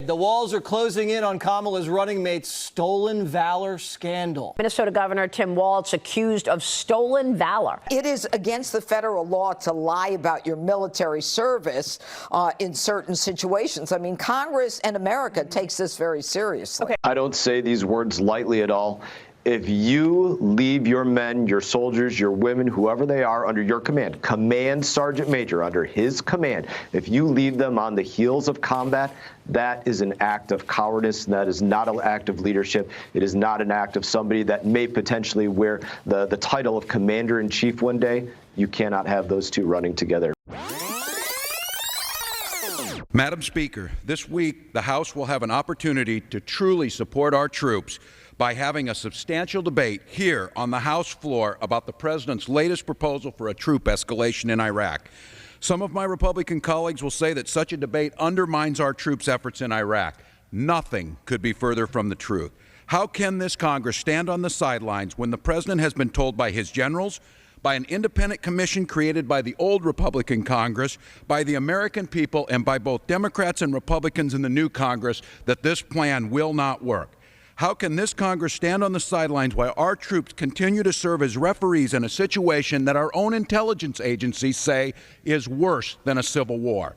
The Walz are closing in on Kamala's running mate's stolen valor scandal. Minnesota Governor Tim Walz accused of stolen valor. It is against the federal law to lie about your military service in certain situations. I mean, Congress and America takes this very seriously. Okay. I don't say these words lightly at all. If you leave your men, your soldiers, your women, whoever they are, under your command, Command Sergeant Major, under his command, if you leave them on the heels of combat, that is an act of cowardice. That is not an act of leadership. It is not an act of somebody that may potentially wear the title of Commander-in-Chief one day. You cannot have those two running together. Madam Speaker, this week the House will have an opportunity to truly support our troops by having a substantial debate here on the House floor about the President's latest proposal for a troop escalation in Iraq. Some of my Republican colleagues will say that such a debate undermines our troops' efforts in Iraq. Nothing could be further from the truth. How can this Congress stand on the sidelines when the President has been told by his generals, by an independent commission created by the old Republican Congress, by the American people, and by both Democrats and Republicans in the new Congress that this plan will not work? How can this Congress stand on the sidelines while our troops continue to serve as referees in a situation that our own intelligence agencies say is worse than a civil war?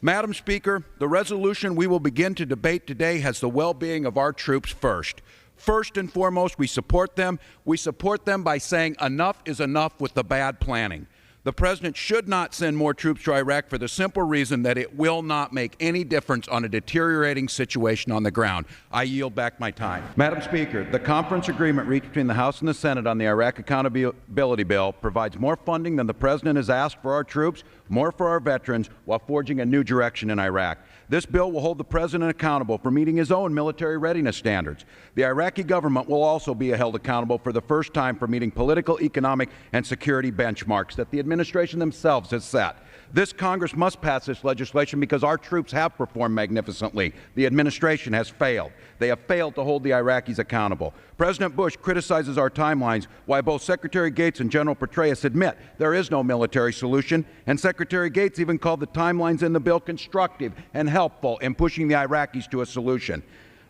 Madam Speaker, the resolution we will begin to debate today has the well-being of our troops first. First and foremost, we support them. We support them by saying enough is enough with the bad planning. The President should not send more troops to Iraq for the simple reason that it will not make any difference on a deteriorating situation on the ground. I yield back my time. Madam Speaker, the conference agreement reached between the House and the Senate on the Iraq Accountability Bill provides more funding than the President has asked for our troops, more for our veterans, while forging a new direction in Iraq. This bill will hold the President accountable for meeting his own military readiness standards. The Iraqi government will also be held accountable for the first time for meeting political, economic, and security benchmarks that the administration themselves has set. This Congress must pass this legislation because our troops have performed magnificently. The administration has failed. They have failed to hold the Iraqis accountable. President Bush criticizes our timelines, while both Secretary Gates and General Petraeus admit there is no military solution, and Secretary Gates even called the timelines in the bill constructive and helpful in pushing the Iraqis to a solution.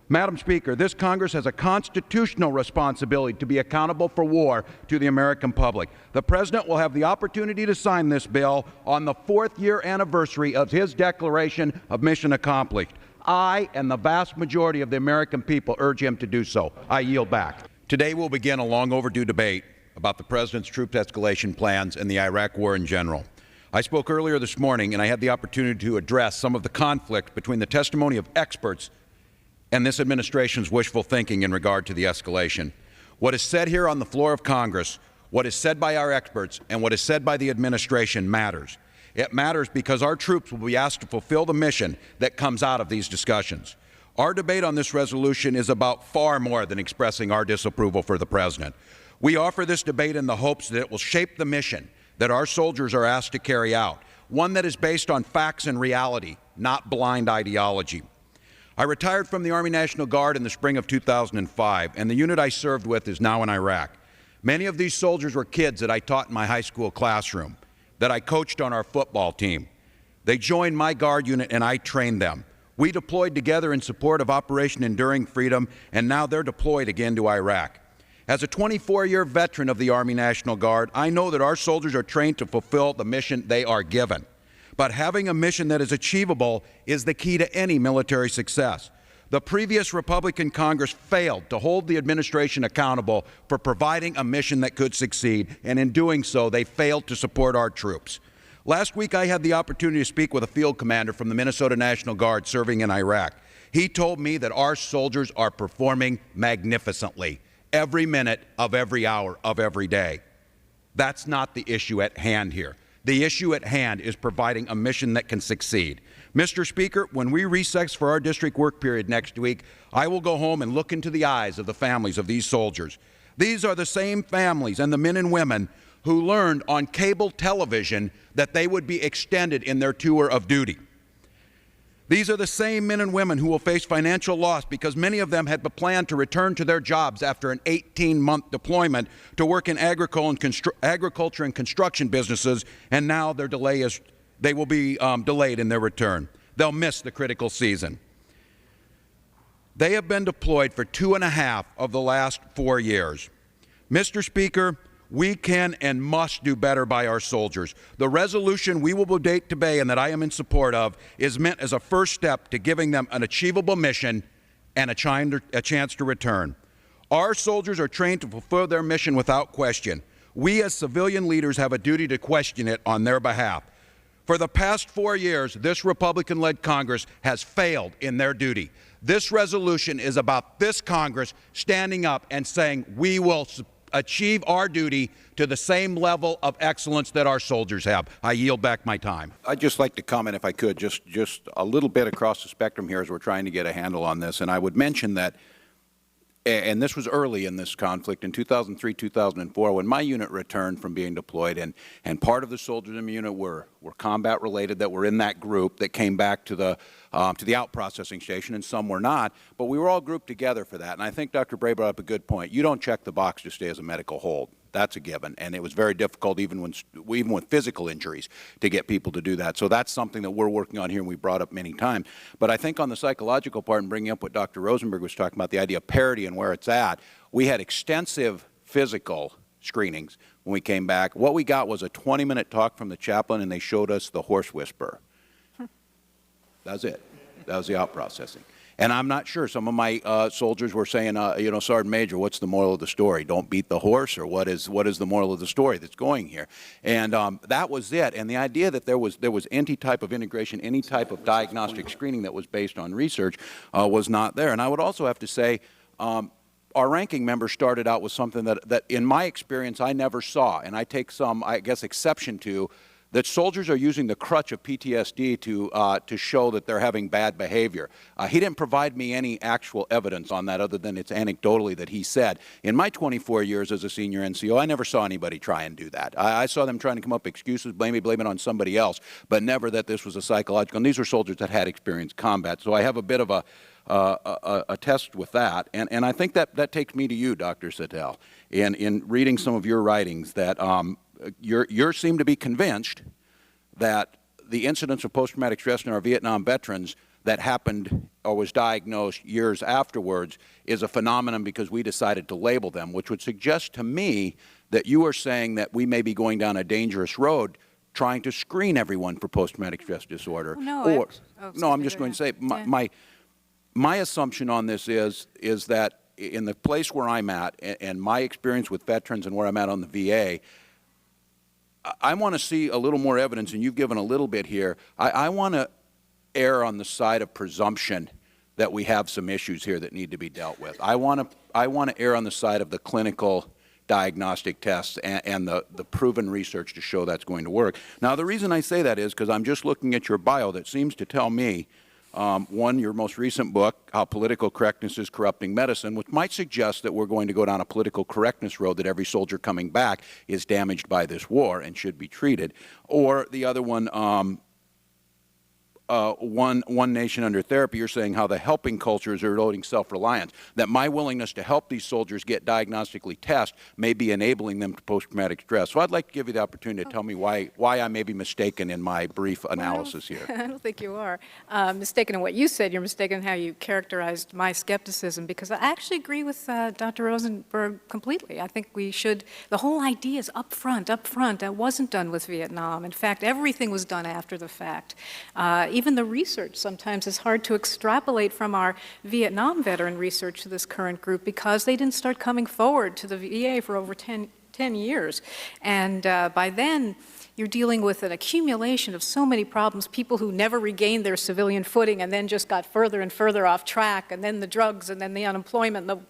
Madam Speaker, this Congress has a constitutional responsibility to be accountable for war to the American public. The President will have the opportunity to sign this bill on the 4th-year anniversary of his declaration of mission accomplished. I and the vast majority of the American people urge him to do so. I yield back. Today will begin a long overdue debate about the President's troop escalation plans and the Iraq war in general. I spoke earlier this morning and I had the opportunity to address some of the conflict between the testimony of experts and this administration's wishful thinking in regard to the escalation. What is said here on the floor of Congress, what is said by our experts, and what is said by the administration matters. It matters because our troops will be asked to fulfill the mission that comes out of these discussions. Our debate on this resolution is about far more than expressing our disapproval for the President. We offer this debate in the hopes that it will shape the mission that our soldiers are asked to carry out, one that is based on facts and reality, not blind ideology. I retired from the Army National Guard in the spring of 2005, and the unit I served with is now in Iraq. Many of these soldiers were kids that I taught in my high school classroom, that I coached on our football team. They joined my Guard unit and I trained them. We deployed together in support of Operation Enduring Freedom, and now they're deployed again to Iraq. As a 24-year veteran of the Army National Guard, I know that our soldiers are trained to fulfill the mission they are given. But having a mission that is achievable is the key to any military success. The previous Republican Congress failed to hold the administration accountable for providing a mission that could succeed, and in doing so, they failed to support our troops. Last week, I had the opportunity to speak with a field commander from the Minnesota National Guard serving in Iraq. He told me that our soldiers are performing magnificently, every minute of every hour of every day. That's not the issue at hand here. The issue at hand is providing a mission that can succeed. Mr. Speaker, when we recess for our district work period next week, I will go home and look into the eyes of the families of these soldiers. These are the same families and the men and women who learned on cable television that they would be extended in their tour of duty. These are the same men and women who will face financial loss because many of them had planned to return to their jobs after an 18-month deployment to work in agriculture and construction businesses, and now they will be delayed in their return. They'll miss the critical season. They have been deployed for 2.5 of the last 4 years. Mr. Speaker, we can and must do better by our soldiers. The resolution we will debate today and that I am in support of is meant as a first step to giving them an achievable mission and a chance to return. Our soldiers are trained to fulfill their mission without question. We as civilian leaders have a duty to question it on their behalf. For the past 4 years, this Republican-led Congress has failed in their duty. This resolution is about this Congress standing up and saying we will achieve our duty to the same level of excellence that our soldiers have. I yield back my time. I'd just like to comment, if I could, just a little bit across the spectrum here as we're trying to get a handle on this. And I would mention that, and this was early in this conflict, in 2003, 2004, when my unit returned from being deployed, and part of the soldiers in the unit were combat-related that were in that group that came back to the out-processing station, and some were not, but we were all grouped together for that. And I think Dr. Bray brought up a good point. You don't check the box to stay as a medical hold. That's a given, and it was very difficult even with physical injuries to get people to do that. So that's something that we're working on here and we brought up many times. But I think on the psychological part and bringing up what Dr. Rosenberg was talking about, the idea of parity and where it's at, we had extensive physical screenings when we came back. What we got was a 20-minute talk from the chaplain, and they showed us the horse whisperer. That was it. That was the out-processing. And I'm not sure. Some of my soldiers were saying, Sergeant Major, what's the moral of the story? Don't beat the horse, or what is the moral of the story that's going here? And that was it. And the idea that there was any type of integration, any type of diagnostic screening that was based on research was not there. And I would also have to say, our ranking member started out with something that in my experience I never saw, and I take some, I guess, exception to, that soldiers are using the crutch of PTSD to show that they're having bad behavior. He didn't provide me any actual evidence on that other than it's anecdotally that he said. In my 24 years as a senior NCO, I never saw anybody try and do that. I saw them trying to come up with excuses, blame it on somebody else, but never that this was a psychological. And these were soldiers that had experienced combat. So I have a bit of a test with that. And I think that takes me to you, Dr. Sattel, in reading some of your writings that you seem to be convinced that the incidence of post-traumatic stress in our Vietnam veterans that happened or was diagnosed years afterwards is a phenomenon because we decided to label them, which would suggest to me that you are saying that we may be going down a dangerous road trying to screen everyone for post-traumatic stress disorder. No, I'm just going to say my assumption on this is that in the place where I'm at and my experience with veterans and where I'm at on the VA, I want to see a little more evidence, and you've given a little bit here. I want to err on the side of presumption that we have some issues here that need to be dealt with. I want to err on the side of the clinical diagnostic tests and the proven research to show that's going to work. Now, the reason I say that is because I'm just looking at your bio that seems to tell me, one, your most recent book, How Political Correctness is Corrupting Medicine, which might suggest that we're going to go down a political correctness road, that every soldier coming back is damaged by this war and should be treated. Or the other one, One Nation Under Therapy, you're saying how the helping culture is eroding self-reliance, that my willingness to help these soldiers get diagnostically tested may be enabling them to post-traumatic stress. So I'd like to give you the opportunity to tell me why I may be mistaken in my brief analysis here. I don't think you are mistaken in what you said. You're mistaken in how you characterized my skepticism, because I actually agree with Dr. Rosenberg completely. I think we should, the whole idea is up front. That wasn't done with Vietnam. In fact, everything was done after the fact. Even the research sometimes is hard to extrapolate from our Vietnam veteran research to this current group because they didn't start coming forward to the VA for over 10 years. And by then, you're dealing with an accumulation of so many problems, people who never regained their civilian footing and then just got further and further off track, and then the drugs, and then the unemployment, and the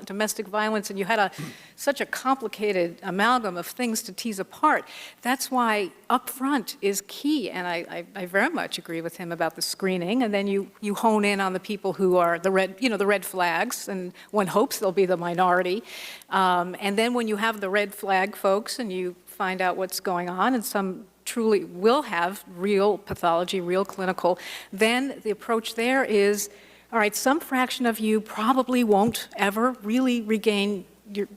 domestic violence, and you had such a complicated amalgam of things to tease apart. That's why upfront is key, and I very much agree with him about the screening, and then you hone in on the people who are the red flags, and one hopes they'll be the minority. And then when you have the red flag folks and you find out what's going on, and some truly will have real pathology, real clinical, then the approach there is, all right, some fraction of you probably won't ever really regain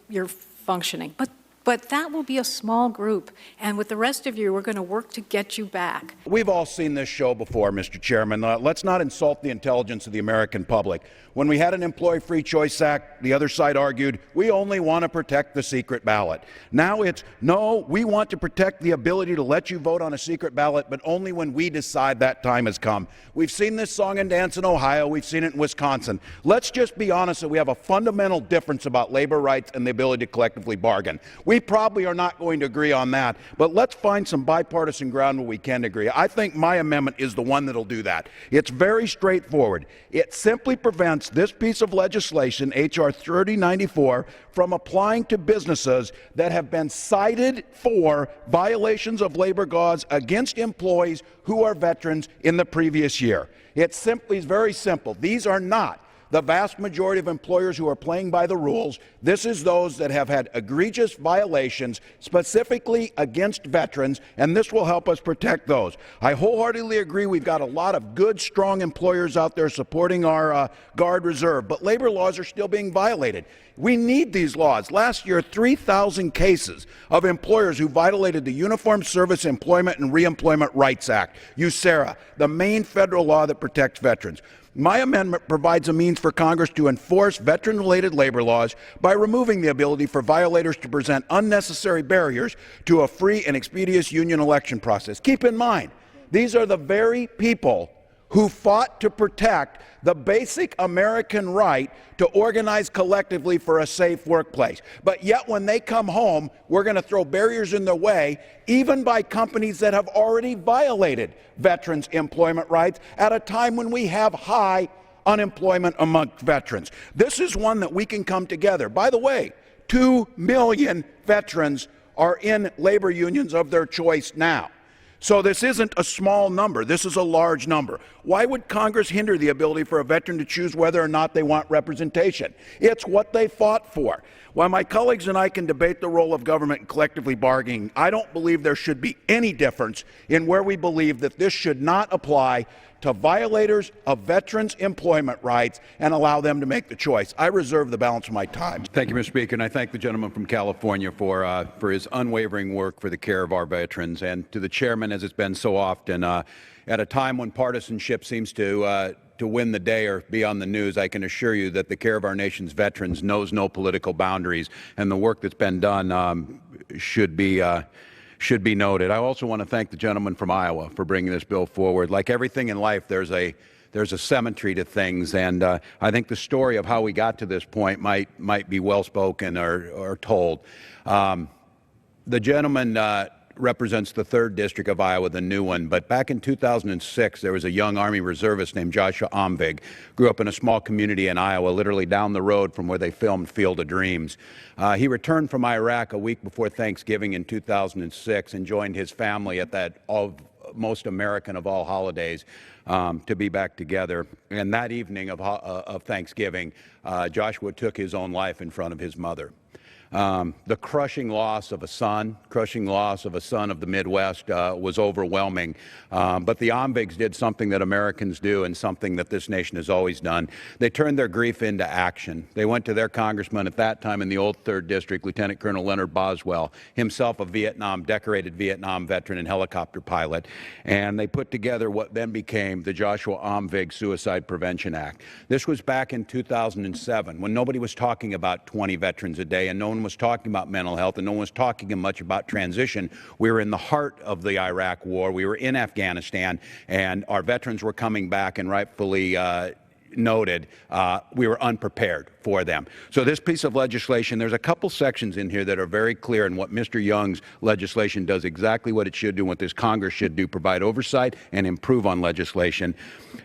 your functioning, but But that will be a small group, and with the rest of you, we're going to work to get you back. We've all seen this show before, Mr. Chairman. Let's not insult the intelligence of the American public. When we had an Employee Free Choice Act, the other side argued, we only want to protect the secret ballot. Now it's, no, we want to protect the ability to let you vote on a secret ballot, but only when we decide that time has come. We've seen this song and dance in Ohio. We've seen it in Wisconsin. Let's just be honest that we have a fundamental difference about labor rights and the ability to collectively bargain. We probably are not going to agree on that, but let's find some bipartisan ground where we can agree. I think my amendment is the one that'll do that. It's very straightforward. It simply prevents this piece of legislation, H.R. 3094, from applying to businesses that have been cited for violations of labor laws against employees who are veterans in the previous year. It simply is very simple. These are not the vast majority of employers who are playing by the rules. This is those that have had egregious violations specifically against veterans, and this will help us protect those. I wholeheartedly agree we've got a lot of good, strong employers out there supporting our Guard Reserve, but labor laws are still being violated. We need these laws. Last year, 3,000 cases of employers who violated the Uniform Service Employment and Reemployment Rights Act, USERRA, the main federal law that protects veterans. My amendment provides a means for Congress to enforce veteran-related labor laws by removing the ability for violators to present unnecessary barriers to a free and expeditious union election process. Keep in mind, these are the very people who fought to protect the basic American right to organize collectively for a safe workplace. But yet when they come home, we're going to throw barriers in their way, even by companies that have already violated veterans' employment rights at a time when we have high unemployment among veterans. This is one that we can come together. By the way, 2 million veterans are in labor unions of their choice now. So this isn't a small number. This is a large number. Why would Congress hinder the ability for a veteran to choose whether or not they want representation? It's what they fought for. While my colleagues and I can debate the role of government in collectively bargaining, I don't believe there should be any difference in where we believe that this should not apply to violators of veterans' employment rights and allow them to make the choice. I reserve the balance of my time. Thank you, Mr. Speaker, and I thank the gentleman from California for his unwavering work for the care of our veterans, and to the chairman, as it's been so often, at a time when partisanship seems to win the day or be on the news, I can assure you that the care of our nation's veterans knows no political boundaries, and the work that's been done should be noted. I also want to thank the gentleman from Iowa for bringing this bill forward. Like everything in life, there's a symmetry to things, and I think the story of how we got to this point might be well spoken or told. The gentleman represents the 3rd District of Iowa, the new one, but back in 2006, there was a young Army reservist named Joshua Omvig, grew up in a small community in Iowa, literally down the road from where they filmed Field of Dreams. He returned from Iraq a week before Thanksgiving in 2006 and joined his family at that most American of all holidays to be back together. And that evening of Thanksgiving, Joshua took his own life in front of his mother. The crushing loss of a son of the Midwest was overwhelming. But the Omvigs did something that Americans do and something that this nation has always done. They turned their grief into action. They went to their congressman at that time in the old 3rd District, Lieutenant Colonel Leonard Boswell, himself a decorated Vietnam veteran and helicopter pilot, and they put together what then became the Joshua Omvig Suicide Prevention Act. This was back in 2007 when nobody was talking about 20 veterans a day and no one was talking about mental health and no one was talking much about transition. We were in the heart of the Iraq War. We were in Afghanistan, and our veterans were coming back, and rightfully noted, we were unprepared for them. So this piece of legislation, there's a couple sections in here that are very clear, and what Mr. Young's legislation does exactly what it should do and what this Congress should do, provide oversight and improve on legislation.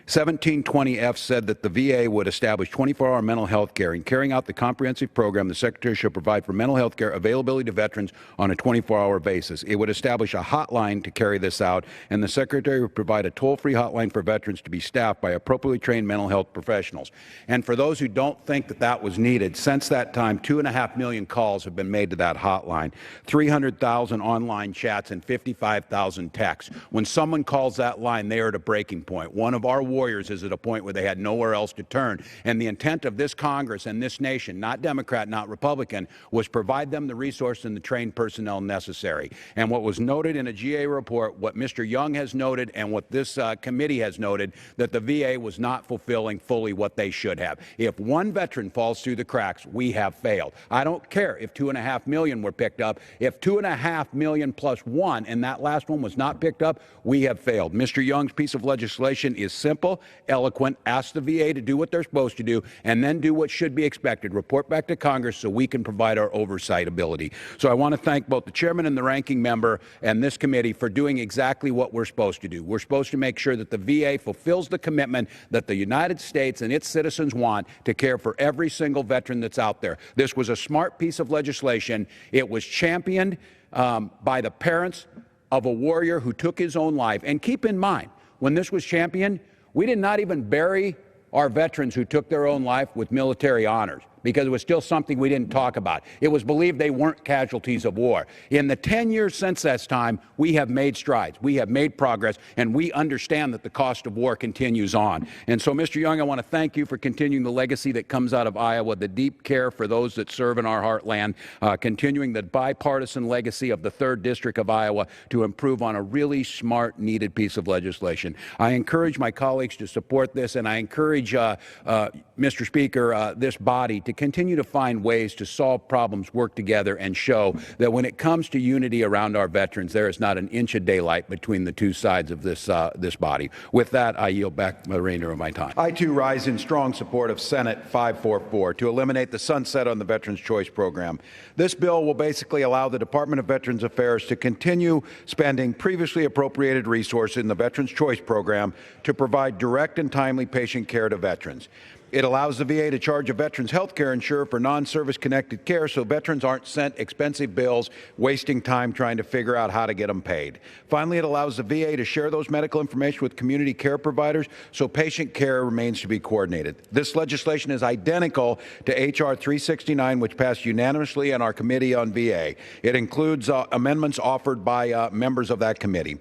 1720F said that the VA would establish 24-hour mental health care. In carrying out the comprehensive program, the Secretary shall provide for mental health care availability to veterans on a 24-hour basis. It would establish a hotline to carry this out, and the Secretary would provide a toll-free hotline for veterans to be staffed by appropriately trained mental health professionals. And for those who don't think that that was needed, since that time, 2.5 million calls have been made to that hotline, 300,000 online chats, and 55,000 texts. When someone calls that line, they are at a breaking point. One of our warriors is at a point where they had nowhere else to turn. And the intent of this Congress and this nation, not Democrat, not Republican, was provide them the resources and the trained personnel necessary. And what was noted in a GA report, what Mr. Young has noted, and what this committee has noted, that the VA was not fulfilling fully what they should have. If one veteran falls through the cracks, we have failed. I don't care if 2.5 million were picked up. If 2.5 million plus one, and that last one was not picked up, we have failed. Mr. Young's piece of legislation is simple, eloquent, ask the VA to do what they're supposed to do, and then do what should be expected, report back to Congress so we can provide our oversight ability. So I want to thank both the chairman and the ranking member and this committee for doing exactly what we're supposed to do. We're supposed to make sure that the VA fulfills the commitment that the United States and its citizens want to care for every single veteran that's out there. This was a smart piece of legislation. It was championed by the parents of a warrior who took his own life. And keep in mind, when this was championed, we did not even bury our veterans who took their own life with military honors, because it was still something we didn't talk about. It was believed they weren't casualties of war. In the 10 years since that time, we have made strides. We have made progress, and we understand that the cost of war continues on. And so, Mr. Young, I want to thank you for continuing the legacy that comes out of Iowa, the deep care for those that serve in our heartland, continuing the bipartisan legacy of the 3rd District of Iowa to improve on a really smart, needed piece of legislation. I encourage my colleagues to support this, and I encourage, Mr. Speaker, this body to continue to find ways to solve problems, work together, and show that when it comes to unity around our veterans, there is not an inch of daylight between the two sides of this body. With that, I yield back the remainder of my time. I, too, rise in strong support of Senate 544 to eliminate the sunset on the Veterans Choice Program. This bill will basically allow the Department of Veterans Affairs to continue spending previously appropriated resources in the Veterans Choice Program to provide direct and timely patient care to veterans. It allows the VA to charge a veteran's health care insurer for non-service connected care so veterans aren't sent expensive bills, wasting time trying to figure out how to get them paid. Finally, it allows the VA to share those medical information with community care providers so patient care remains to be coordinated. This legislation is identical to H.R. 369, which passed unanimously in our Committee on VA. It includes amendments offered by members of that committee.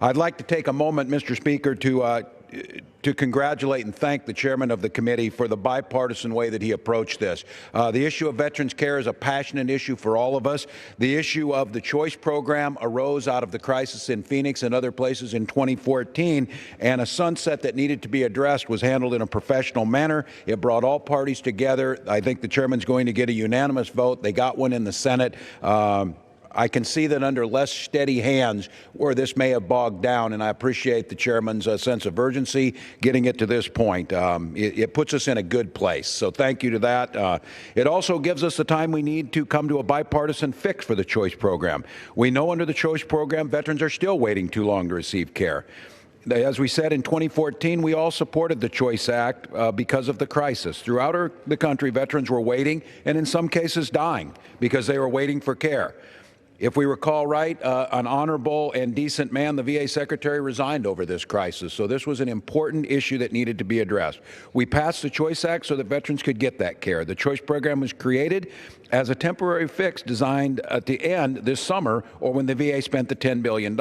I'd like to take a moment, Mr. Speaker, to congratulate and thank the chairman of the committee for the bipartisan way that he approached this. The issue of veterans care is a passionate issue for all of us. The issue of the choice program arose out of the crisis in Phoenix and other places in 2014, and a sunset that needed to be addressed was handled in a professional manner. It brought all parties together. I think the chairman's going to get a unanimous vote. They got one in the Senate. I can see that under less steady hands where this may have bogged down, and I appreciate the chairman's sense of urgency getting it to this point. It puts us in a good place, so thank you to that. It also gives us the time we need to come to a bipartisan fix for the choice program. We know under the choice program, veterans are still waiting too long to receive care. As we said in 2014, we all supported the Choice Act because of the crisis. Throughout the country, veterans were waiting and in some cases dying because they were waiting for care. If we recall right, an honorable and decent man, the VA secretary, resigned over this crisis. So this was an important issue that needed to be addressed. We passed the Choice Act so that veterans could get that care. The Choice Program was created as a temporary fix designed to end this summer or when the VA spent the $10 billion.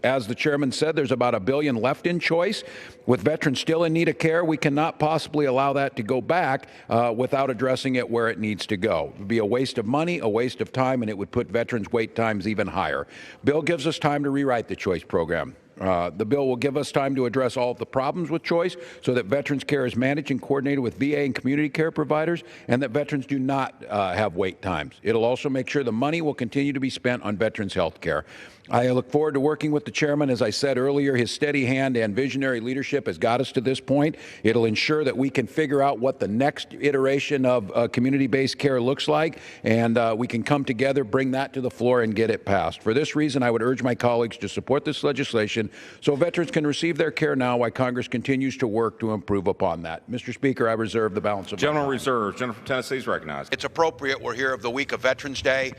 As the chairman said, there's about $1 billion left in choice. With veterans still in need of care, we cannot possibly allow that to go back without addressing it where it needs to go. It would be a waste of money, a waste of time, and it would put veterans' wait times even higher. Bill gives us time to rewrite the choice program. The bill will give us time to address all of the problems with choice so that veterans care is managed and coordinated with VA and community care providers and that veterans do not have wait times. It'll also make sure the money will continue to be spent on veterans' health care. I look forward to working with the chairman. As I said earlier, his steady hand and visionary leadership has got us to this point. It'll ensure that we can figure out what the next iteration of community-based care looks like, and we can come together, bring that to the floor, and get it passed. For this reason, I would urge my colleagues to support this legislation so veterans can receive their care now while Congress continues to work to improve upon that. Mr. Speaker, I reserve the balance of my time. Gentleman reserves. Gentleman from Tennessee is recognized. It's appropriate. We're here of the week of Veterans Day,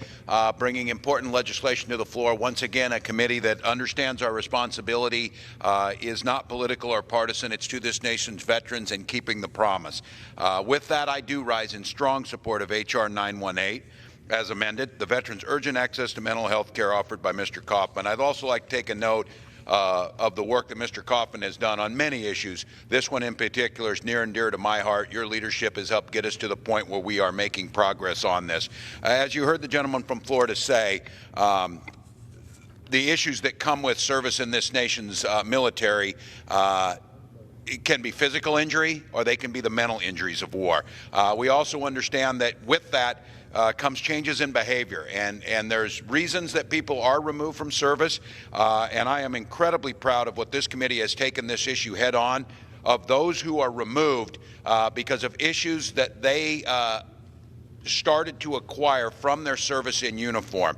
bringing important legislation to the floor. Once again, again, a committee that understands our responsibility, is not political or partisan. It's to this nation's veterans and keeping the promise. With that, I do rise in strong support of H.R. 918. As amended, the veterans' urgent access to mental health care offered by Mr. Kaufman. I'd also like to take a note of the work that Mr. Kaufman has done on many issues. This one in particular is near and dear to my heart. Your leadership has helped get us to the point where we are making progress on this. As you heard the gentleman from Florida say, the issues that come with service in this nation's military it can be physical injury or they can be the mental injuries of war. We also understand that with that comes changes in behavior, and there's reasons that people are removed from service, and I am incredibly proud of what this committee has taken this issue head on, of those who are removed because of issues that they started to acquire from their service in uniform.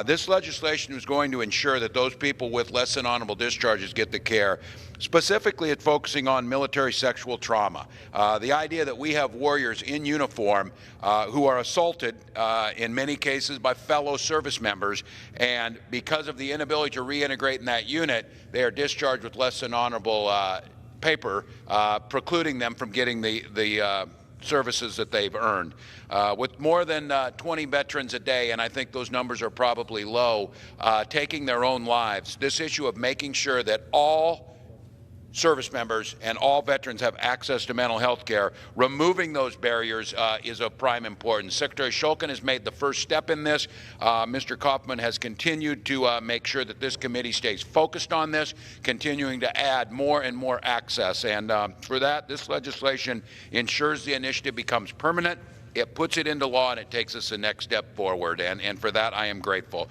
This legislation is going to ensure that those people with less than honorable discharges get the care. Specifically, it's focusing on military sexual trauma. The idea that we have warriors in uniform who are assaulted in many cases by fellow service members, and because of the inability to reintegrate in that unit, they are discharged with less than honorable paper, precluding them from getting the services that they've earned. With more than 20 veterans a day, and I think those numbers are probably low, taking their own lives, this issue of making sure that all service members and all veterans have access to mental health care, removing those barriers is of prime importance. Secretary Shulkin has made the first step in this. Mr. Kaufman has continued to make sure that this committee stays focused on this, continuing to add more and more access. And for that, this legislation ensures the initiative becomes permanent. It puts it into law, and it takes us the next step forward. And for that, I am grateful.